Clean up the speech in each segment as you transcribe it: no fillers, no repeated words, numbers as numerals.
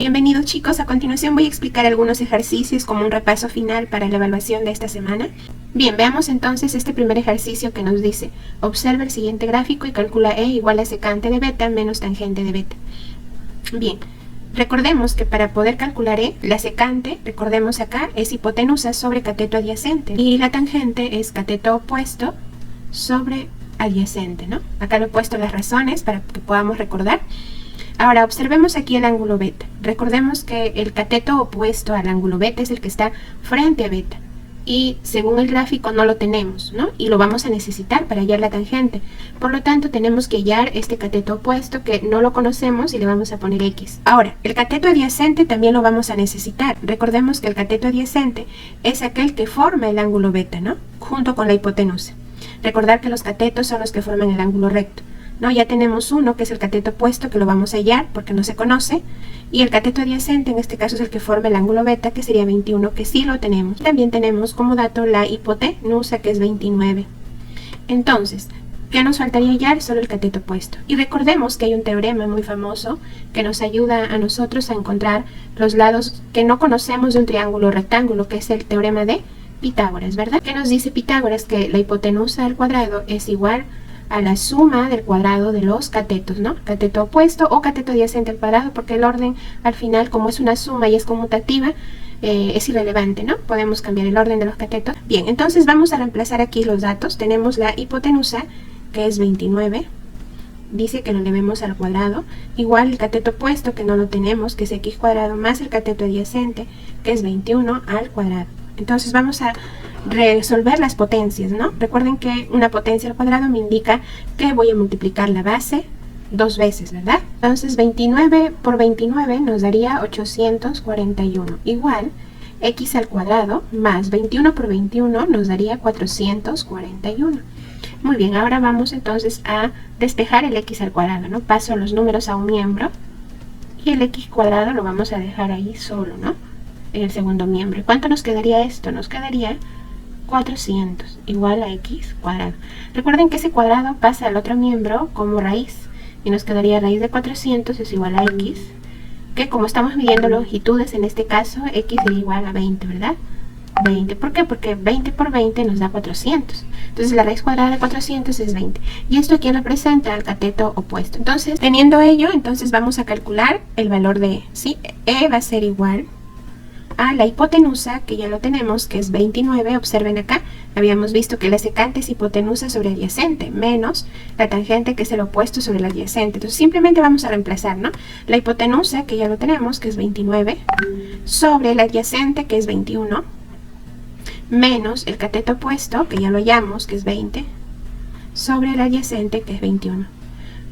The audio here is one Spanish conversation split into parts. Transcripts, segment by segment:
Bienvenidos chicos, a continuación voy a explicar algunos ejercicios como un repaso final para la evaluación de esta semana. Bien, veamos entonces este primer ejercicio que nos dice: observa el siguiente gráfico y calcula E igual a secante de beta menos tangente de beta. Bien, recordemos que para poder calcular E, la secante, recordemos acá, es hipotenusa sobre cateto adyacente y la tangente es cateto opuesto sobre adyacente, ¿no? Acá lo he puesto las razones para que podamos recordar. Ahora observemos aquí el ángulo beta. Recordemos que el cateto opuesto al ángulo beta es el que está frente a beta. Y según el gráfico no lo tenemos, ¿no? Y lo vamos a necesitar para hallar la tangente. Por lo tanto tenemos que hallar este cateto opuesto que no lo conocemos y le vamos a poner X. Ahora, el cateto adyacente también lo vamos a necesitar. Recordemos que el cateto adyacente es aquel que forma el ángulo beta, ¿no? Junto con la hipotenusa. Recordar que los catetos son los que forman el ángulo recto, ¿no? Ya tenemos uno que es el cateto opuesto, que lo vamos a hallar porque no se conoce, y el cateto adyacente en este caso es el que forma el ángulo beta, que sería 21, que sí lo tenemos. También tenemos como dato la hipotenusa, que es 29. Entonces, ¿qué nos faltaría hallar? Solo el cateto opuesto. Y recordemos que hay un teorema muy famoso que nos ayuda a nosotros a encontrar los lados que no conocemos de un triángulo rectángulo, que es el teorema de Pitágoras, ¿verdad? ¿Qué nos dice Pitágoras? Que la hipotenusa al cuadrado es igual a la suma del cuadrado de los catetos, ¿no? Cateto opuesto o cateto adyacente al cuadrado, porque el orden al final, como es una suma y es conmutativa, es irrelevante, ¿no? Podemos cambiar el orden de los catetos. Bien, entonces vamos a reemplazar aquí los datos. Tenemos la hipotenusa, que es 29. Dice que lo elevemos al cuadrado. Igual el cateto opuesto, que no lo tenemos, que es x cuadrado, más el cateto adyacente, que es 21 al cuadrado. Entonces vamos a resolver las potencias, ¿no? Recuerden que una potencia al cuadrado me indica que voy a multiplicar la base dos veces, ¿verdad? Entonces 29 por 29 nos daría 841. Igual x al cuadrado más 21 por 21 nos daría 441. Muy bien, ahora vamos entonces a despejar el x al cuadrado, ¿no? Paso los números a un miembro y el x cuadrado lo vamos a dejar ahí solo, ¿no? En el segundo miembro. ¿Cuánto nos quedaría esto? Nos quedaría 400 igual a x cuadrado. Recuerden que ese cuadrado pasa al otro miembro como raíz y nos quedaría raíz de 400 es igual a x, que como estamos midiendo longitudes, en este caso x es igual a 20, ¿verdad? 20. ¿Por qué? Porque 20 por 20 nos da 400. Entonces la raíz cuadrada de 400 es 20. Y esto aquí representa el cateto opuesto. Entonces, teniendo ello, entonces vamos a calcular el valor de, ¿sí? E va a ser igual a la hipotenusa, que ya lo tenemos, que es 29. Observen acá, habíamos visto que la secante es hipotenusa sobre adyacente, menos la tangente, que es el opuesto sobre el adyacente. Entonces simplemente vamos a reemplazar, ¿no? La hipotenusa, que ya lo tenemos, que es 29, sobre el adyacente, que es 21, menos el cateto opuesto, que ya lo hallamos, que es 20, sobre el adyacente, que es 21.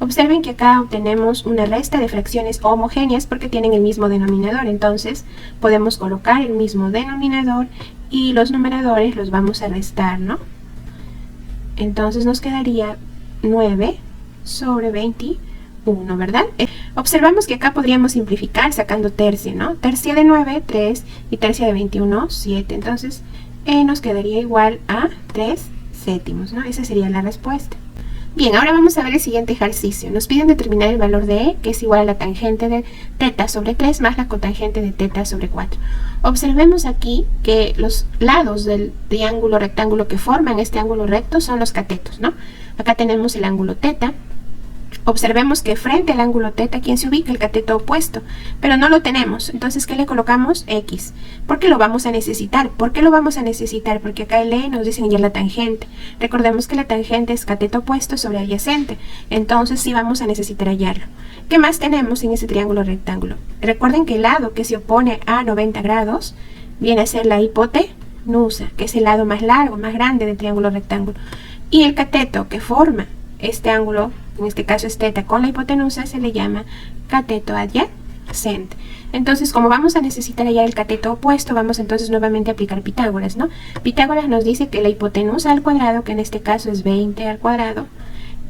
Observen que acá obtenemos una resta de fracciones homogéneas porque tienen el mismo denominador. Entonces podemos colocar el mismo denominador y los numeradores los vamos a restar, ¿no? Entonces nos quedaría 9 sobre 21, ¿verdad? Observamos que acá podríamos simplificar sacando tercia, ¿no? Tercia de 9, 3, y tercia de 21, 7. Entonces nos quedaría igual a 3 séptimos, ¿no? Esa sería la respuesta. Bien, ahora vamos a ver el siguiente ejercicio. Nos piden determinar el valor de E, que es igual a la tangente de teta sobre 3 más la cotangente de teta sobre 4. Observemos aquí que los lados del triángulo rectángulo que forman este ángulo recto son los catetos, ¿no? Acá tenemos el ángulo teta. Observemos que frente al ángulo teta, ¿quién se ubica? El cateto opuesto, pero no lo tenemos. Entonces, ¿qué le colocamos? X. ¿Por qué lo vamos a necesitar? ¿Por qué lo vamos a necesitar? Porque acá el E nos dice ya la tangente. Recordemos que la tangente es cateto opuesto sobre adyacente. Entonces, sí vamos a necesitar hallarlo. ¿Qué más tenemos en ese triángulo rectángulo? Recuerden que el lado que se opone a 90 grados viene a ser la hipotenusa, que es el lado más largo, más grande del triángulo rectángulo. Y el cateto que forma este ángulo, en este caso es teta con la hipotenusa, se le llama cateto adyacente. Entonces, como vamos a necesitar hallar el cateto opuesto, vamos entonces nuevamente a aplicar Pitágoras, ¿no? Pitágoras nos dice que la hipotenusa al cuadrado, que en este caso es 20 al cuadrado,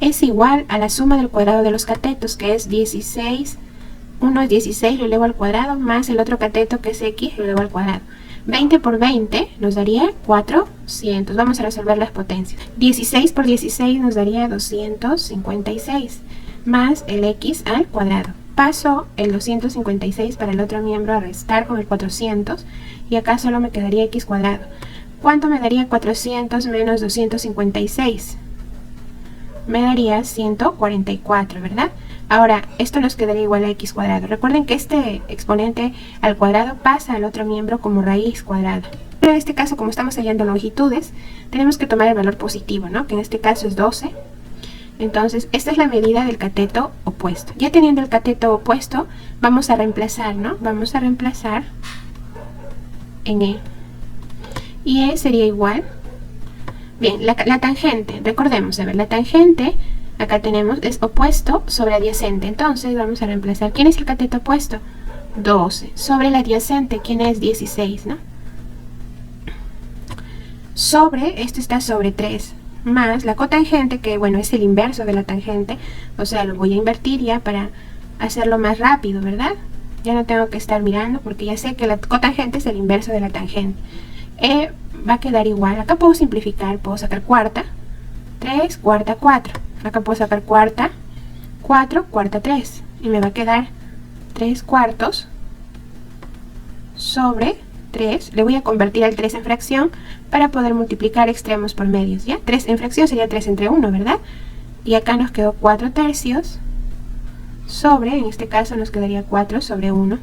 es igual a la suma del cuadrado de los catetos, que es 16. Uno es 16, lo elevo al cuadrado, más el otro cateto, que es x, lo elevo al cuadrado. 20 por 20 nos daría 400. Vamos a resolver las potencias. 16 por 16 nos daría 256, más el x al cuadrado. paso el 256 para el otro miembro a restar con el 400 y acá solo me quedaría x cuadrado. ¿Cuánto me daría 400 menos 256? Me daría 144, ¿verdad? Ahora, esto nos quedaría igual a x cuadrado. Recuerden que este exponente al cuadrado pasa al otro miembro como raíz cuadrada. Pero en este caso, como estamos hallando longitudes, tenemos que tomar el valor positivo, ¿no? Que en este caso es 12. Entonces, esta es la medida del cateto opuesto. Ya teniendo el cateto opuesto, vamos a reemplazar, ¿no? Vamos a reemplazar en E. Y E sería igual. Bien, la tangente, recordemos, a ver, la tangente, acá tenemos, es opuesto sobre adyacente. Entonces, vamos a reemplazar. ¿Quién es el cateto opuesto? 12. Sobre el adyacente, ¿quién es? 16, ¿no? Sobre, esto está sobre 3. Más la cotangente, que bueno, es el inverso de la tangente, o sea, lo voy a invertir ya para hacerlo más rápido, ¿verdad? Ya no tengo que estar mirando porque ya sé que la cotangente es el inverso de la tangente. Va a quedar igual, acá puedo simplificar, puedo sacar cuarta, 3, cuarta, 4, acá puedo sacar cuarta, 4, cuarta, 3, y me va a quedar 3 cuartos sobre 3, le voy a convertir al 3 en fracción para poder multiplicar extremos por medios, ¿ya? 3 en fracción sería 3 entre 1, ¿verdad? Y acá nos quedó 4 tercios sobre, en este caso nos quedaría 4 sobre 1.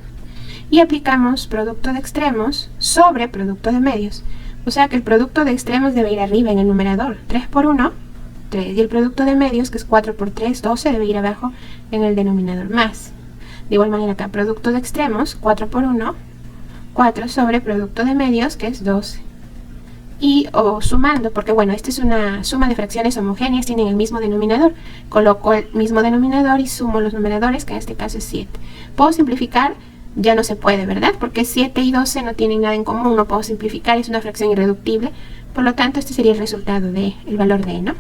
Y aplicamos producto de extremos sobre producto de medios. O sea que el producto de extremos debe ir arriba en el numerador. 3 por 1, 3. Y el producto de medios, que es 4 por 3, 12, debe ir abajo en el denominador más. De igual manera acá, producto de extremos, 4 por 1, 4 sobre producto de medios, que es 12. Y sumando, porque bueno, esta es una suma de fracciones homogéneas, tienen el mismo denominador. Coloco el mismo denominador y sumo los numeradores, que en este caso es 7. ¿Puedo simplificar? Ya no se puede, ¿verdad? Porque 7 y 12 no tienen nada en común, no puedo simplificar, es una fracción irreductible. Por lo tanto, este sería el resultado de el valor de E, ¿no?